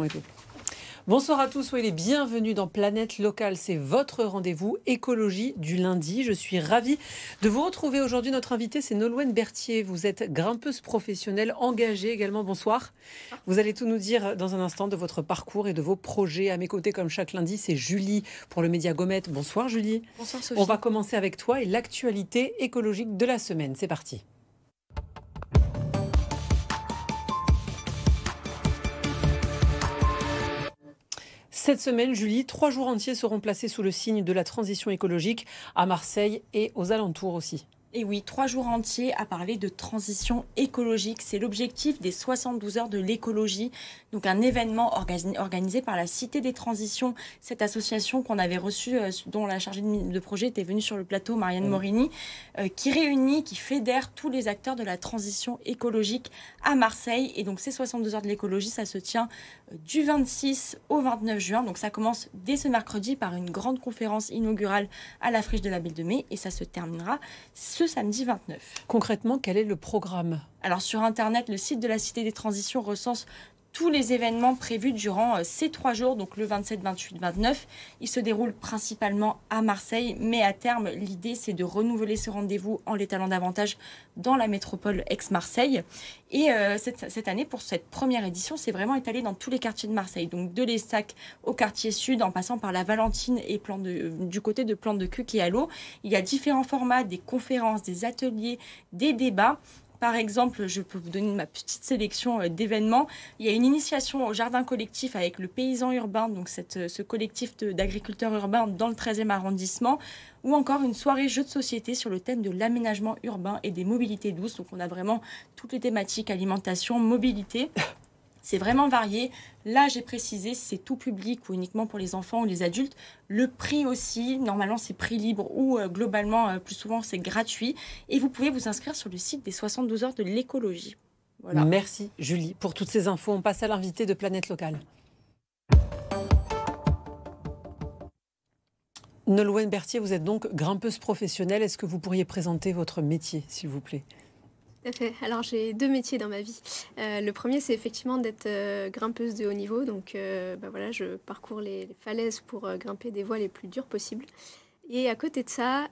Et tout. Bonsoir à tous, soyez les bienvenus dans Planète Locale. C'est votre rendez-vous écologie du lundi. Je suis ravie de vous retrouver aujourd'hui. Notre invitée, c'est Nolwenn Berthier. Vous êtes grimpeuse professionnelle, engagée également. Bonsoir. Vous allez tout nous dire dans un instant de votre parcours et de vos projets. À mes côtés, comme chaque lundi, c'est Julie pour le média Gommette. Bonsoir Julie. Bonsoir Sophie. On va commencer avec toi et l'actualité écologique de la semaine. C'est parti. Cette semaine, Julie, 3 jours entiers seront placés sous le signe de la transition écologique à Marseille et aux alentours aussi. Et oui, 3 jours entiers à parler de transition écologique. C'est l'objectif des 72 heures de l'écologie. Donc un événement organisé par la Cité des Transitions, cette association qu'on avait reçue, dont la chargée de projet était venue sur le plateau, Marianne Morini, qui réunit, qui fédère tous les acteurs de la transition écologique à Marseille. Et donc ces 72 heures de l'écologie, ça se tient du 26 au 29 juin. Donc ça commence dès ce mercredi par une grande conférence inaugurale à la Friche de la Belle de Mai. Et ça se terminera ce samedi 29. Concrètement, quel est le programme ? Alors sur Internet, le site de la Cité des Transitions recense tous les événements prévus durant ces 3 jours, donc le 27, 28, 29. Ils se déroulent principalement à Marseille, mais à terme, l'idée, c'est de renouveler ce rendez-vous en l'étalant davantage dans la métropole ex-Marseille. Et cette année, pour cette première édition, c'est vraiment étalé dans tous les quartiers de Marseille. Donc de l'Estac au quartier sud, en passant par la Valentine et du côté de Plante de Cuques et à l'eau. Il y a différents formats, des conférences, des ateliers, des débats. Par exemple, je peux vous donner ma petite sélection d'événements. Il y a une initiation au jardin collectif avec le paysan urbain, donc ce collectif d'agriculteurs urbains dans le 13e arrondissement, ou encore une soirée jeux de société sur le thème de l'aménagement urbain et des mobilités douces. Donc on a vraiment toutes les thématiques, alimentation, mobilité. C'est vraiment varié. Là, j'ai précisé si c'est tout public ou uniquement pour les enfants ou les adultes. Le prix aussi, normalement, c'est prix libre ou globalement, plus souvent, c'est gratuit. Et vous pouvez vous inscrire sur le site des 72 heures de l'écologie. Voilà. Merci Julie pour toutes ces infos. On passe à l'invité de Planète Locale. Nolwenn Berthier, vous êtes donc grimpeuse professionnelle. Est-ce que vous pourriez présenter votre métier, s'il vous plaît ? Tout à fait. Alors j'ai 2 métiers dans ma vie. Le premier, c'est effectivement d'être grimpeuse de haut niveau. Donc voilà, je parcours les falaises pour grimper des voies les plus dures possibles. Et à côté de ça,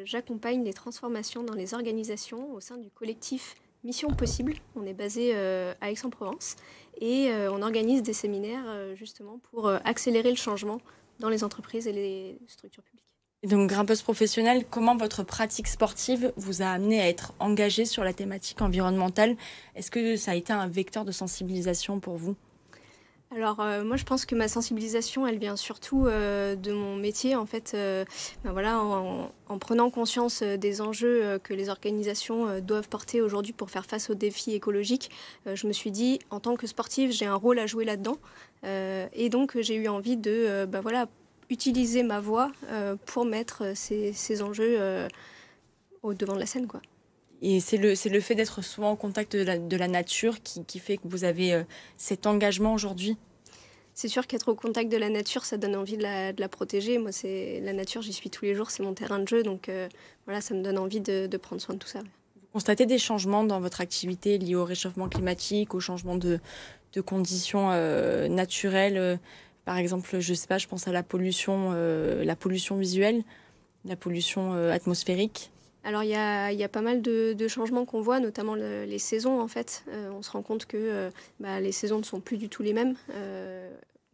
j'accompagne les transformations dans les organisations au sein du collectif Mission Possible. On est basé à Aix-en-Provence et on organise des séminaires justement pour accélérer le changement dans les entreprises et les structures publiques. Donc, grimpeuse professionnelle, comment votre pratique sportive vous a amené à être engagée sur la thématique environnementale ? Est-ce que ça a été un vecteur de sensibilisation pour vous ? Alors, moi, je pense que ma sensibilisation, elle vient surtout de mon métier. En fait, voilà, en prenant conscience des enjeux que les organisations doivent porter aujourd'hui pour faire face aux défis écologiques, je me suis dit, en tant que sportive, j'ai un rôle à jouer là-dedans. Et donc, j'ai eu envie de voilà, utiliser ma voix pour mettre ces enjeux au devant de la scène, quoi. Et c'est le fait d'être souvent en contact de la nature qui fait que vous avez cet engagement aujourd'hui ? C'est sûr qu'être au contact de la nature, ça donne envie de la protéger. Moi, c'est la nature, j'y suis tous les jours, c'est mon terrain de jeu. Donc voilà, ça me donne envie de prendre soin de tout ça. Vous constatez des changements dans votre activité liés au réchauffement climatique, au changement de conditions naturelles par exemple, je sais pas, je pense à la pollution visuelle, la pollution atmosphérique. Alors il y a pas mal de changements qu'on voit, notamment les saisons en fait. On se rend compte que les saisons ne sont plus du tout les mêmes.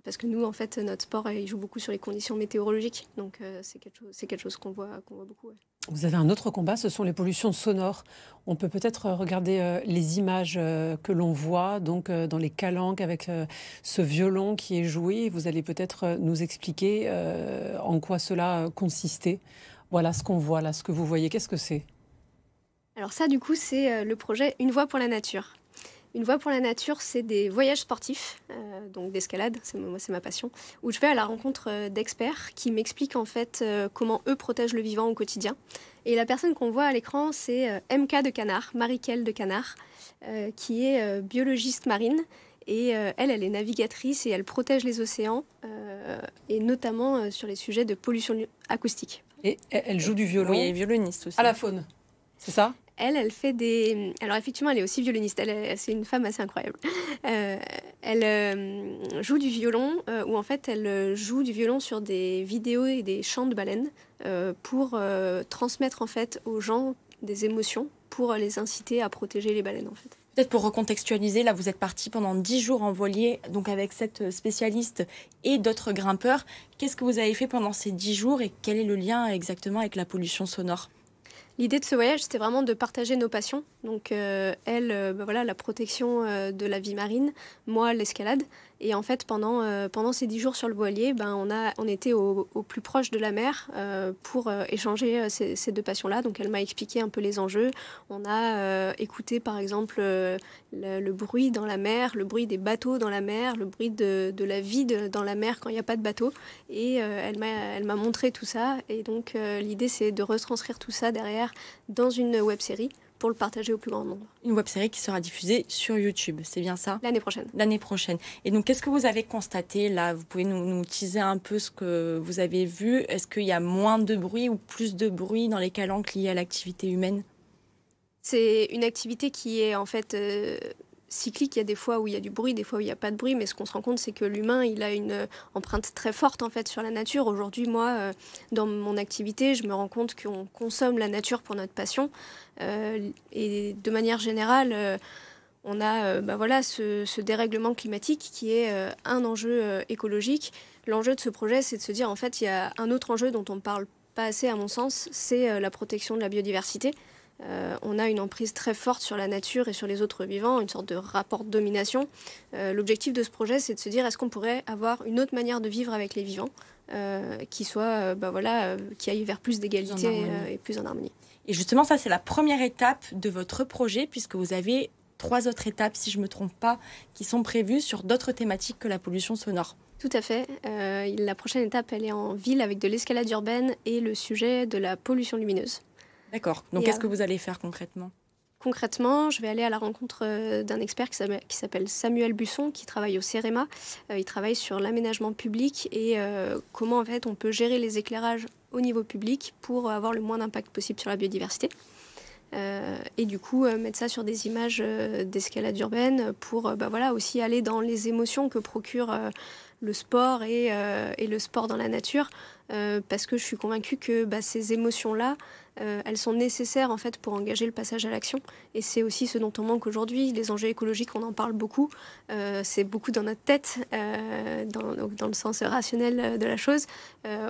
Parce que nous, en fait, notre sport, il joue beaucoup sur les conditions météorologiques. Donc c'est quelque chose qu'on voit beaucoup. Ouais. Vous avez un autre combat, ce sont les pollutions sonores. On peut peut-être regarder les images que l'on voit donc dans les calanques avec ce violon qui est joué. Vous allez peut-être nous expliquer en quoi cela consistait. Voilà ce qu'on voit là, ce que vous voyez. Qu'est-ce que c'est ? Alors ça, du coup, c'est le projet Une voix pour la nature. Une voix pour la nature, c'est des voyages sportifs, donc d'escalade, moi c'est ma passion, où je vais à la rencontre d'experts qui m'expliquent en fait comment eux protègent le vivant au quotidien. Et la personne qu'on voit à l'écran, c'est MK de Canard, Marie-Kelle de Canard, qui est biologiste marine. Et elle est navigatrice et elle protège les océans, et notamment sur les sujets de pollution acoustique. Et elle joue du violon. Oui, elle est violoniste aussi. À la faune, c'est ça ? Elle fait des... Alors effectivement, elle est aussi violoniste. C'est une femme assez incroyable. Elle joue du violon, où en fait, elle joue du violon sur des vidéos et des chants de baleines pour transmettre en fait aux gens des émotions, pour les inciter à protéger les baleines en fait. Peut-être pour recontextualiser, là vous êtes parti pendant 10 jours en voilier, donc avec cette spécialiste et d'autres grimpeurs. Qu'est-ce que vous avez fait pendant ces 10 jours et quel est le lien exactement avec la pollution sonore ? L'idée de ce voyage, c'était vraiment de partager nos passions. Donc voilà, la protection de la vie marine, moi l'escalade. Et en fait, pendant ces 10 jours sur le voilier, on était au plus proche de la mer pour échanger ces deux passions-là. Donc elle m'a expliqué un peu les enjeux. On a écouté par exemple le bruit dans la mer, le bruit des bateaux dans la mer, le bruit de la vie dans la mer quand il n'y a pas de bateau. Et elle m'a montré tout ça. Et donc l'idée, c'est de retranscrire tout ça derrière dans une web-série pour le partager au plus grand nombre. Une web-série qui sera diffusée sur YouTube, c'est bien ça ? L'année prochaine. L'année prochaine. Et donc, qu'est-ce que vous avez constaté là ? Vous pouvez nous teaser un peu ce que vous avez vu ? Est-ce qu'il y a moins de bruit ou plus de bruit dans les calanques liées à l'activité humaine ? C'est une activité qui est en fait cyclique. Il y a des fois où il y a du bruit, des fois où il n'y a pas de bruit, mais ce qu'on se rend compte, c'est que l'humain, il a une empreinte très forte en fait sur la nature. Aujourd'hui, moi, dans mon activité, je me rends compte qu'on consomme la nature pour notre passion. Et de manière générale, on a ce dérèglement climatique qui est un enjeu écologique. L'enjeu de ce projet, c'est de se dire, en fait, il y a un autre enjeu dont on ne parle pas assez, à mon sens, c'est la protection de la biodiversité. On a une emprise très forte sur la nature et sur les autres vivants, une sorte de rapport de domination. L'objectif de ce projet, c'est de se dire, est-ce qu'on pourrait avoir une autre manière de vivre avec les vivants qui soit, qui aille vers plus d'égalité et plus en harmonie. Et justement, ça, c'est la première étape de votre projet, puisque vous avez 3 autres étapes, si je ne me trompe pas, qui sont prévues sur d'autres thématiques que la pollution sonore. Tout à fait. La prochaine étape, elle est en ville avec de l'escalade urbaine et le sujet de la pollution lumineuse. D'accord. Donc, qu'est-ce que vous allez faire concrètement ? Concrètement, je vais aller à la rencontre d'un expert qui s'appelle Samuel Busson, qui travaille au CEREMA. Il travaille sur l'aménagement public et comment en fait on peut gérer les éclairages au niveau public pour avoir le moins d'impact possible sur la biodiversité. Et du coup, mettre ça sur des images d'escalade urbaine pour aussi aller dans les émotions que procure le sport et le sport dans la nature. Parce que je suis convaincue que ces émotions-là, elles sont nécessaires en fait pour engager le passage à l'action. Et c'est aussi ce dont on manque aujourd'hui. Les enjeux écologiques, on en parle beaucoup. C'est beaucoup dans notre tête, dans le sens rationnel de la chose.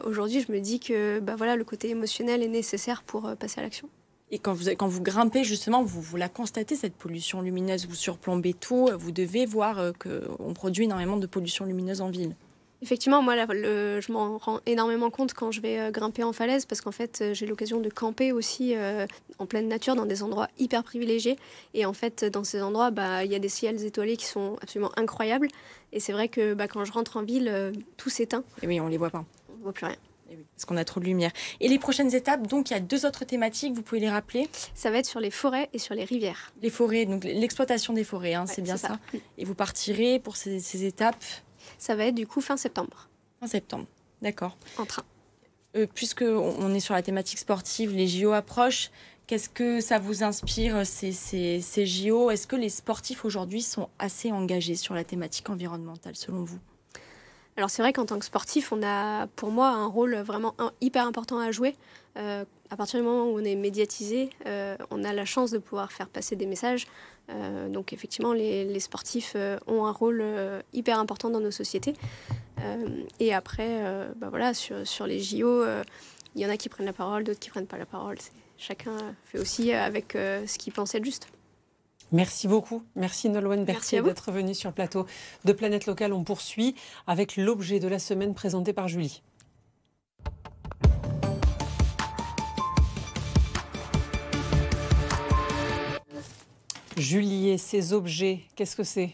Aujourd'hui, je me dis que le côté émotionnel est nécessaire pour passer à l'action. Et quand vous grimpez, justement, vous la constatez, cette pollution lumineuse, vous surplombez tout, vous devez voir qu'on produit énormément de pollution lumineuse en ville. Effectivement, moi, je m'en rends énormément compte quand je vais grimper en falaise parce qu'en fait, j'ai l'occasion de camper aussi en pleine nature dans des endroits hyper privilégiés. Et en fait, dans ces endroits, il y a des ciels étoilés qui sont absolument incroyables. Et c'est vrai que quand je rentre en ville, tout s'éteint. Et oui, on ne les voit pas. On ne voit plus rien. Et oui, parce qu'on a trop de lumière. Et les prochaines étapes, donc il y a 2 autres thématiques, vous pouvez les rappeler ? Ça va être sur les forêts et sur les rivières. Les forêts, donc l'exploitation des forêts, c'est bien ça. Et vous partirez pour ces étapes ? Ça va être du coup fin septembre. Fin septembre, d'accord. En train. Puisqu'on est sur la thématique sportive, les JO approchent. Qu'est-ce que ça vous inspire, ces JO ? Est-ce que les sportifs aujourd'hui sont assez engagés sur la thématique environnementale, selon vous ? Alors c'est vrai qu'en tant que sportif, on a pour moi un rôle vraiment hyper important à jouer. À partir du moment où on est médiatisé, on a la chance de pouvoir faire passer des messages. Donc effectivement, les sportifs ont un rôle hyper important dans nos sociétés. Et après, sur les JO, il y en a qui prennent la parole, d'autres qui prennent pas la parole. Chacun fait aussi avec ce qu'il pense être juste. Merci beaucoup. Merci Nolwenn Berthier d'être venue sur le plateau de Planète Locale. On poursuit avec l'objet de la semaine présenté par Julie. Julie, et ces objets, qu'est-ce que c'est ?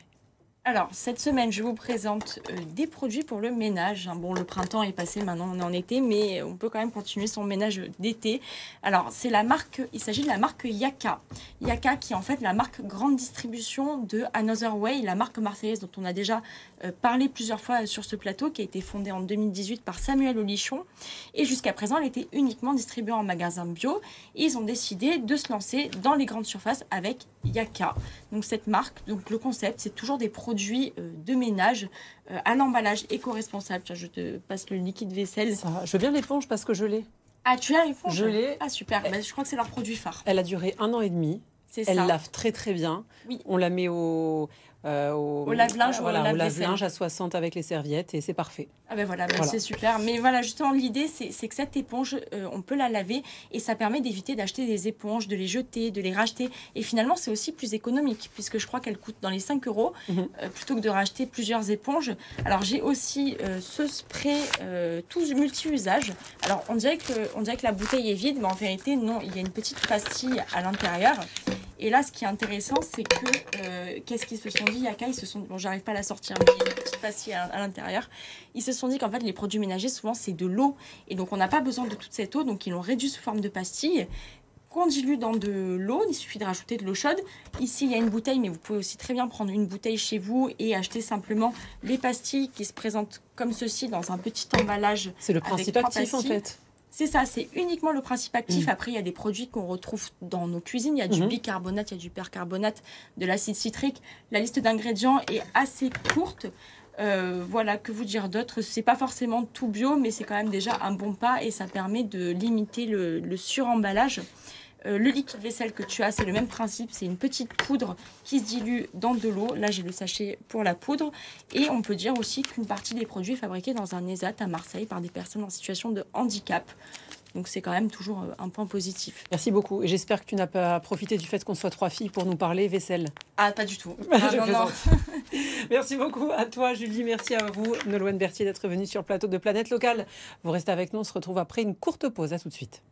Alors, cette semaine, je vous présente des produits pour le ménage. Bon, le printemps est passé, maintenant on est en été, mais on peut quand même continuer son ménage d'été. Alors, il s'agit de la marque Yaka. Yaka qui est en fait la marque grande distribution de Another Way, la marque marseillaise dont on a déjà parlé plusieurs fois sur ce plateau, qui a été fondée en 2018 par Samuel Olichon. Et jusqu'à présent, elle était uniquement distribuée en magasin bio. Et ils ont décidé de se lancer dans les grandes surfaces avec Yaka. Donc cette marque, donc le concept, c'est toujours des produits de ménage à l'emballage éco-responsable. Tiens, je te passe le liquide vaisselle. Ça, je veux bien l'éponge parce que je l'ai. Ah, tu as l'éponge? Je l'ai. Ah, super. Bah, je crois que c'est leur produit phare. Elle a duré 1 an et demi. C'est Elle ça. lave très très bien. Oui. On la met au lave-linge, voilà, au au lave-vaisselle. lave-linge à 60 avec les serviettes et c'est parfait. Ah ben voilà, Voilà. c'est super. Mais voilà, justement, l'idée, c'est que cette éponge, on peut la laver et ça permet d'éviter d'acheter des éponges, de les jeter, de les racheter. Et finalement, c'est aussi plus économique puisque je crois qu'elle coûte dans les 5 euros plutôt que de racheter plusieurs éponges. Alors, j'ai aussi ce spray tout multi-usage. Alors, on dirait que la bouteille est vide, mais en vérité, non, il y a une petite pastille à l'intérieur. Et là, ce qui est intéressant, c'est que, qu'est-ce qu'ils se sont dit, Yaka, bon, j'arrive pas à la sortir, mais il y a une petite pastille à l'intérieur. Ils se sont dit qu'en fait, les produits ménagers, souvent, c'est de l'eau. Et donc, on n'a pas besoin de toute cette eau. Donc, ils l'ont réduit sous forme de pastille qu'on dilue dans de l'eau. Il suffit de rajouter de l'eau chaude. Ici, il y a une bouteille, mais vous pouvez aussi très bien prendre une bouteille chez vous et acheter simplement les pastilles qui se présentent comme ceci dans un petit emballage. C'est le principe actif, en fait. C'est ça, c'est uniquement le principe actif. Après, il y a des produits qu'on retrouve dans nos cuisines. Il y a du bicarbonate, il y a du percarbonate, de l'acide citrique. La liste d'ingrédients est assez courte. Voilà, que vous dire d'autre? C'est pas forcément tout bio, mais c'est quand même déjà un bon pas et ça permet de limiter le suremballage. Le liquide vaisselle que tu as, c'est le même principe. C'est une petite poudre qui se dilue dans de l'eau. Là, j'ai le sachet pour la poudre. Et on peut dire aussi qu'une partie des produits est fabriquée dans un ESAT à Marseille par des personnes en situation de handicap. Donc, c'est quand même toujours un point positif. Merci beaucoup. Et j'espère que tu n'as pas profité du fait qu'on soit 3 filles pour nous parler vaisselle. Ah, pas du tout. Je Ah, non, non. Merci beaucoup à toi, Julie. Merci à vous, Nolwenn Berthier, d'être venue sur le plateau de Planète Locale. Vous restez avec nous. On se retrouve après une courte pause. À tout de suite.